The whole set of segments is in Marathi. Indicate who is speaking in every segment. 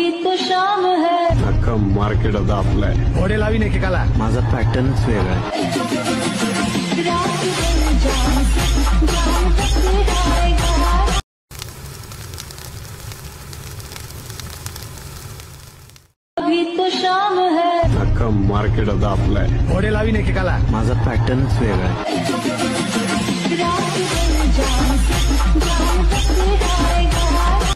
Speaker 1: अभी तो शाम है
Speaker 2: अख्खं मार्केट आता आपलाय
Speaker 3: घोडे लावीन एकेकाला
Speaker 4: माझा पॅटर्नच वेगळा आहे
Speaker 1: रात दिन जाम बसे आएगा अभी तो शाम है
Speaker 2: अख्खं मार्केट आता आपलाय
Speaker 3: घोडे लावीन एकेकाला
Speaker 4: माझा पॅटर्नच वेगळा आहे
Speaker 1: रात दिन जाम बसे आएगा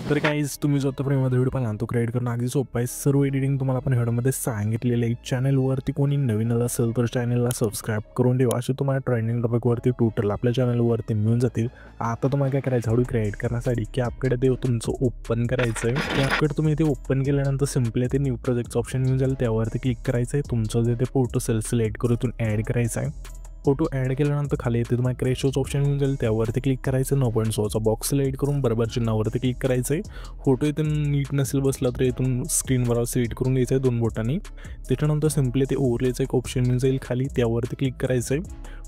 Speaker 5: तर गाईज तुम्ही जो आता प्रेमात व्हिडिओ पाहिला तो क्रिएट करणं अगदी सोपं आहे. सर्व एडिटिंग तुम्हाला आपण व्हिडिओमध्ये सांगितलेलं आहे. चॅनलवरती कोणी नवीन आला असेल तर चॅनलला सबस्क्राईब करून ठेवा. असे तुम्हाला ट्रेंडिंग टॉपिकवरती टोटल आपल्या चॅनलवरती मिळून जातील. आता तुम्हाला काय करायचं व्हिडिओ क्रिएट करण्यासाठी की आपकडे ते तुमचं ओपन करायचं आहे. की आपकडे तुम्ही ते ओपन केल्यानंतर सिम्पली ते न्यू प्रोजेक्टचं ऑप्शन येऊन जाईल. त्यावरती क्लिक करायचं आहे. तुमचं जे ते फोटो सेल सिलेक्ट करून इथून ॲड करायचं आहे. फोटो ॲड केल्यानंतर खाली येते तुम्हाला क्रेशोचं ऑप्शन येऊन जाईल. त्यावरती क्लिक करायचं. 9.6चा बॉक्स सिलेक्ट करून बरोबर चिन्हावरती क्लिक करायचं आहे. फोटो इथून नीट नसेल बसला तर इथून स्क्रीनवर सिलेक्ट करून घ्यायचं आहे 2 बोटांनी. त्याच्यानंतर सिम्पली ते ओव्हरलेचं एक ऑप्शन येऊन जाईल खाली. त्यावरती क्लिक करायचं आहे.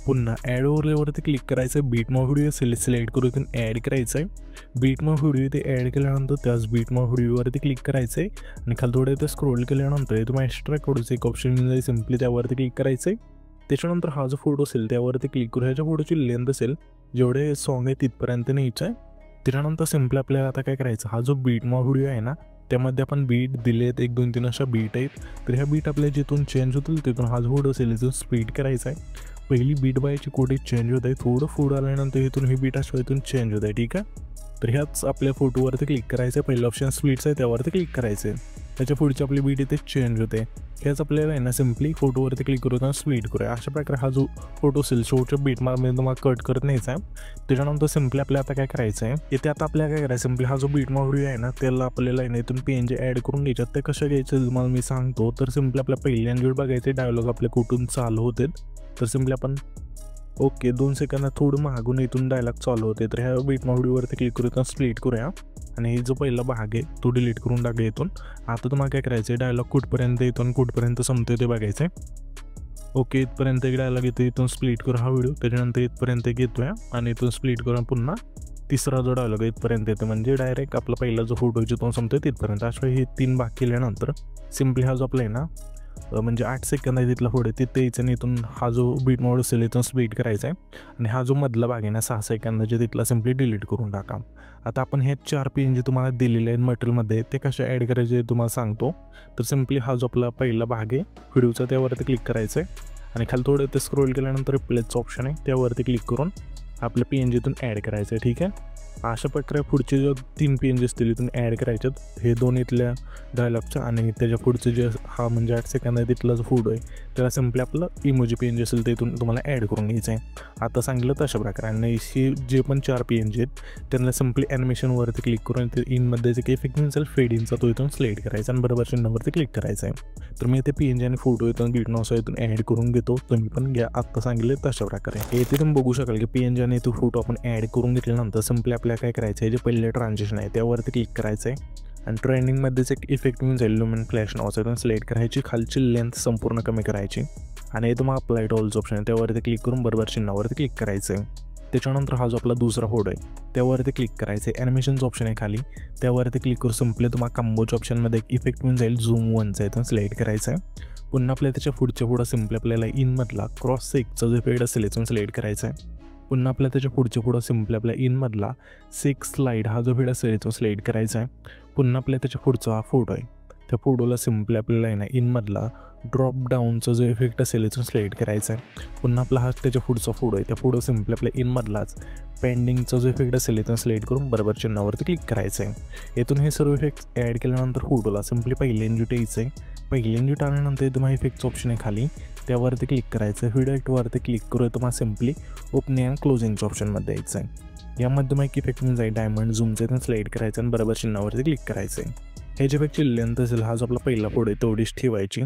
Speaker 5: पुन्हा ॲड ओव्हरलेवरती क्लिक करायचं आहे. बीटमॉप व्हिडिओ सिलेक्ट करून इथून ॲड करायचं आहे. बीटमॉप व्हिडिओ ते ॲड केल्यानंतर त्याच बीटमॉप व्हिडिओवरती क्लिक करायचं आहे. आणि खाली थोडं ते स्क्रोल केल्यानंतर तुम्हाला एक्स्ट्रा कोडचं एक ऑप्शन येऊन जाईल. सिम्पली त्यावरती क्लिक करायचं आहे. त्याच्यानंतर हा जो फोटो असेल त्यावरती क्लिक करू. ह्याच्या फोटोची लेंथ असेल जेवढे सॉन्ग आहे तिथपर्यंत न्यायचं आहे. त्याच्यानंतर सिम्पली आपल्याला आता काय करायचं हा जो बीटमॉप व्हिडिओ आहे ना त्यामध्ये आपण बीट दिलेत 1 2 3 अशा बीट आहेत. तर ह्या बीट आपल्या जिथून चेंज होतील तिथून हा जो फोटो असेल इथून स्पीड करायचा आहे. पहिली बीट बायची कोटी चेंज होत आहे. थोडं पुढं आल्यानंतर इथून ही बीट अशा इथून चेंज होत आहे. ठीक आहे. तर ह्याच आपल्या फोटोवरती क्लिक करायचं आहे. पहिलं ऑप्शन स्प्लिट्स आहे त्यावरती क्लिक करायचं आहे. त्याच्या पुढची आपली बीट इथे चेंज होते. ह्याच आपल्याला आहे ना सिम्पली फोटोवरती क्लिक करून स्प्लिट करूया. अशा प्रकारे हा जो फोटो असेल शेवटच्या बीटमध्ये तुम्हाला कट करत न्यायचा आहे. त्याच्यानंतर सिम्पली आपल्याला आता काय करायचं आहे इथे आता आपल्याला काय करायचं सिम्पली हा जो बीटमॉप व्हिडिओ आहे ना त्याला आपल्याला आहे ना इथून PNG ॲड करून घ्यायच्यात. ते कसं घ्यायचं तुम्हाला मी सांगतो. तर सिम्पली आपल्या पहिल्यांदा बघायचे डायलॉग आपल्या कुठून चालू होते. तर सिम्पली आपण ओके 2 सेकंदात थोडं मागून इथून डायलॉग चालू होते. तर ह्या बीटमॉप व्हिडिओवरती क्लिक करून स्प्लिट करूया. आणि जो पहिला भाग आहे तो डिलीट करून टाका इथून. आता तुम्हाला काय करायचं आहे डायलॉग कुठपर्यंत इथून कुठपर्यंत संपतो ते बघायचं आहे. ओके इथपर्यंत एक डायलॉग येतो इथून स्प्लिट करू हा व्हिडिओ. त्याच्यानंतर इथपर्यंत घेतोय आणि इथून स्प्लिट करून पुन्हा तिसरा जो डायलॉग आहे इथपर्यंत येतो. म्हणजे डायरेक्ट आपला पहिला जो फोटो जिथून संपतो तिथपर्यंत. अशा हे 3 भाग केल्यानंतर सिम्पली हा जो आपला आहे ना म्हणजे 8 सेकंद आहे तिथला फोटो तिथे यायचं आणि इथून हा जो बीट मोड असेल इथून स्प्लिट करायचा आहे. आणि हा जो मधला भाग आहे ना 6 सेकंदाचे तिथला सिम्पली डिलीट करून टाका. आता आपण हे 4 PNG तुम्हाला दिलेले आहेत मटेरियलमध्ये ते कशा ॲड करायचे तुम्हाला सांगतो. तर सिम्पली हा जो आपला पहिला भाग आहे व्हिडिओचा त्यावरती क्लिक करायचं आहे. आणि खाली थोडं ते स्क्रोल केल्यानंतर रिप्लेसचं ऑप्शन आहे त्यावरती क्लिक करून आपल्या PNG इथून ॲड करायचं आहे. ठीक आहे. अशा प्रकारे पुढचे जो 3 PNG असतील इथून ॲड करायच्यात. हे 2 इथल्या डायलॉगच्या आणि त्याच्या पुढचे जे हा म्हणजे 8 सेकंद आहे तिथला जो फोटो आहे त्याला सिम्पली आपलं इमोजी PNG असेल ते इथून तुम्हाला ॲड करून घ्यायचं आहे. आता सांगितलं तशा प्रकारे. आणि हे जे पण 4 PNG आहेत त्यांना सिम्पली ॲनिमेशनवरती क्लिक करून ते इनमध्ये जे काही इफेक्ट असेल फेडिंगचा तो इथून सिलेक्ट करायचा आणि बरोबर चिन्हावरती क्लिक करायचं आहे. तर मी ते PNG आणि फोटो इथून बीटमॉप इथून ॲड करून घेतो. तुम्ही पण घ्या आत्ता सांगितले तशा प्रकारे. इथे तुम्ही बघू शकाल की PNG आणि तो फोटो आपण ॲड करून घेतल्यानंतर सिम्पली आपल्याला काय करायचं आहे जे पहिले ट्रान्झॅक्शन आहे त्यावरती क्लिक करायचं आहे. आणि ट्रेंडिंगमध्येच एक इफेक्ट म्हणून जाईल लुमेन फ्लॅश नावाचा इथून सिलेक्ट करायची. खालची लेंथ संपूर्ण कमी करायची आणि इथं मग अप्लाय टू ऑलचं ऑप्शन आहे त्यावरती क्लिक करून बरोबर चिन्हावरती क्लिक करायचं आहे. त्याच्यानंतर हा जो आपला दुसरा फोटो आहे त्यावरती क्लिक करायचं आहे. ॲनिमेशनचं ऑप्शन आहे खाली त्यावरती क्लिक करून सिम्पली तुम्हाला कम्बोच्या ऑप्शनमध्ये एक इफेक्ट म्हणून जाईल झूम 1चा इथून सिलेक्ट करायचं आहे. पुन्हा आपल्या त्याच्या पुढं सिम्पली आपल्याला इनमधला क्रॉस सेकचा जो इफेक्ट असेल इथून सिलेक्ट करायचा आहे. पुन्हा आपल्या त्याच्या पुढं सिम्पली आपल्या इनमधला 6 स्लाईड हा जो फेड असेल तो सिलेक्ट करायचा आहे. पुन्हा आपल्या त्याच्या पुढचा हा फोटो आहे त्या फोटोला सिम्पली आपल्याला आहे ना इनमधला ड्रॉप डाऊनचा जो इफेक्ट असेल इथून सिलेक्ट करायचा आहे. पुन्हा आपला हा त्याच्या पुढचा फोटो आहे त्या फोटो सिम्पली आपल्या इनमधलाच पेंडिंगचा जो इफेक्ट असेल इथून सिलेक्ट करून बरोबर चिन्हावरती क्लिक करायचं आहे. इथून हे सर्व इफेक्ट ॲड केल्यानंतर फोटोला सिम्पली पहिल्यांदा यायचं आहे. पहिल्यांदा आल्यानंतर तुम्हाला इफेक्टचं ऑप्शन आहे खाली त्यावरती क्लिक करायचं. व्हिडिओ ॲक्टवरती क्लिक करू तुम्हाला सिम्पली ओपनिंग अँड क्लोजिंगच्या ऑप्शनमध्ये यायचं आहे. यामध्ये मग इफेक्ट म्हणून जाईल डायमंड झूमचं इथून सिलेक्ट करायचं आणि बरोबर चिन्हावरती क्लिक करायचं आहे. ह्याच्या इफेक्टची लेंथ असेल हा जो आपला पहिला फोटो आहे तेवढीच ठेवायची.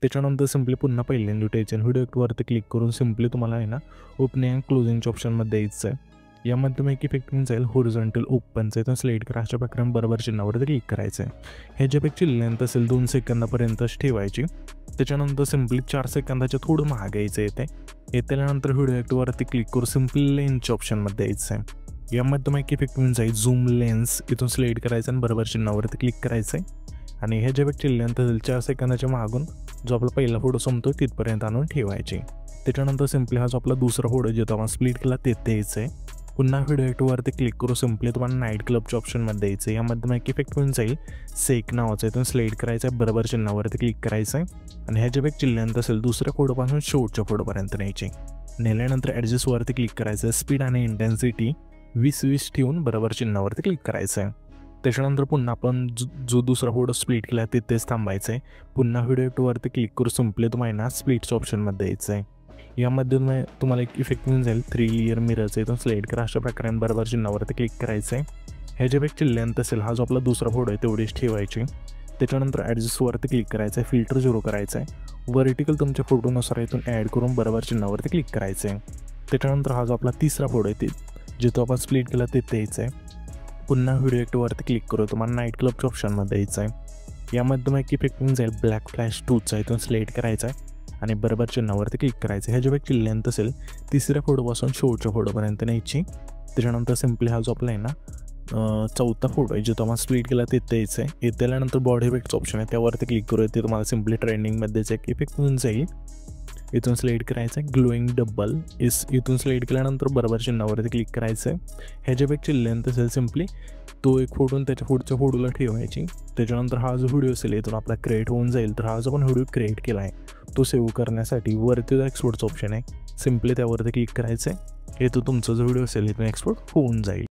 Speaker 5: त्याच्यानंतर सिम्पली पुन्हा पहिल्यांदा यायचं आणि व्हिडिओ ॲक्टवरती क्लिक करून सिम्पली तुम्हाला आहे ना ओपनिंग अँड क्लोजिंगच्या ऑप्शनमध्ये यायचं आहे. यामध्ये मग एक इफेक्ट म्हणून जाईल होरिझॉन्टल ओपनचं इथून सिलेक्ट करा. अशा प्रकारे बरोबर चिन्हावरती क्लिक करायचं आहे. ह्याच्या इफेक्टची लेंथ असेल 2 सेकंदापर्यंतच ठेवायची. त्याच्यानंतर सिम्पली 4 सेकंदाच्या थोडं महाग यायचं येते. येत्यानंतर व्हिडिओ ॲक्टवरती क्लिक करून सिम्पली लेन्सच्या ऑप्शनमध्ये यायचं आहे. यामध्ये मग एक इफेक्ट म्हणून जाईल झूम लेन्स इथून सिलेक्ट करायचं आणि बरोबर चिन्हावरती क्लिक करायचं आहे. आणि हे जे चिल्ल्यानंतर 4 सेकंदाच्या मागून जो आपला पहिला फोटो संपतो तिथपर्यंत आणून ठेवायचे. त्याच्यानंतर सिम्पली हा जो आपला दुसरा फोटो जो आपण स्प्लिट केला ते द्यायचं आहे. पुन्हा व्हिडिओ ॲक्टवरती क्लिक करू सिम्पली तुम्हाला नाईट क्लबच्या ऑप्शनमध्ये द्यायचं आहे. यामध्ये मग इफेक्ट होऊन जाईल सेक नावाचं आहे, इथून स्लाईड करायचं आहे, बरोबर चिन्हावरती क्लिक करायचं आहे आणि ह्या जे एक चिल्ल्यानंतर असेल दुसऱ्या फोटोपासून शेवटच्या फोटोपर्यंत न्यायचे. नेल्यानंतर ॲडजस्टवरती क्लिक करायचं आहे, स्पीड आणि इंटेन्सिटी 20-20 ठेवून बरोबर चिन्हावरती क्लिक करायचं आहे. त्याच्यानंतर पुन्हा आपण जो दुसरा फोटो स्प्लिट केला तिथेच थांबायचं आहे. पुन्हा व्हिडिओ ॲक्टवरती क्लिक करू सिम्पली तुम्हाला स्प्लिटच्या ऑप्शनमध्ये द्यायचं आहे. यामध्ये तुम्हाला एक इफेक्ट मिळून जाईल 3 लेअर मिररचं, इथून स्लाईड करा अशा प्रकारे बरोबर चिन्हावरती क्लिक करायचं आहे. ह्या जे एक चिल्ल्यानंतर असेल हा जो आपला दुसरा फोटो आहे तेवढीच ठेवायची. त्याच्यानंतर ॲडजस्टवरती क्लिक करायचं आहे, फिल्टर 0 करायचं आहे, व्हर्टिकल तुमच्या फोटोनुसार इथून ॲड करून बरोबर चिन्हावरती क्लिक करायचं आहे. त्याच्यानंतर हा जो आपला तिसरा फोटो आहे ते जिथं आपण स्प्लिट केला ते द्यायचं आहे. पुन्हा व्हिडिओ ॲक्टवरती क्लिक करू तुम्हाला नाईट क्लबच्या ऑप्शनमध्ये द्यायचं आहे. यामध्ये मग इफेक्ट मिळून जाईल ब्लॅक फ्लॅश 2चा, इथून स्लाईड करायचा आहे आणि बरोबर चिन्हावरती क्लिक करायचं. ह्या जे एक चिल्ल्यानंतर असेल तिसऱ्या फोटोपासून शेवटच्या फोटोपर्यंत न्यायची. त्याच्यानंतर सिम्पली हा जो आपला आहे ना चौथा फोटो आहे जिथं आपण स्प्लिट केला ते द्यायचं आहे. इथे त्यानंतर बॉडी इफेक्टचं ऑप्शन आहे त्यावरती क्लिक करू, ते तुम्हाला सिम्पली ट्रेंडिंगमध्येच एक इफेक्ट होऊन जाईल. इथून स्लाईड करायचं आहे, ग्लोईंग डबल इथून स्लाईड केल्यानंतर बरोबर चिन्हावरती क्लिक करायचं आहे. ह्या जे एक चिल्ल्यानंतर असेल सिम्पली तो एक फोटो त्याच्या पुढच्या फोटोला ठेवायची. त्याच्यानंतर हा जो व्हिडिओ असेल इथून आपला क्रिएट होऊन जाईल. तर हा जो आपण व्हिडिओ क्रिएट केला आहे तो सेव्ह करण्यासाठी वरती जो एक्सपोर्टचं ऑप्शन आहे सिम्पली त्यावरती क्लिक करायचं आहे. हे तो तुमचा जो व्हिडिओ असेल इथून एक्सपोर्ट होऊन जाईल.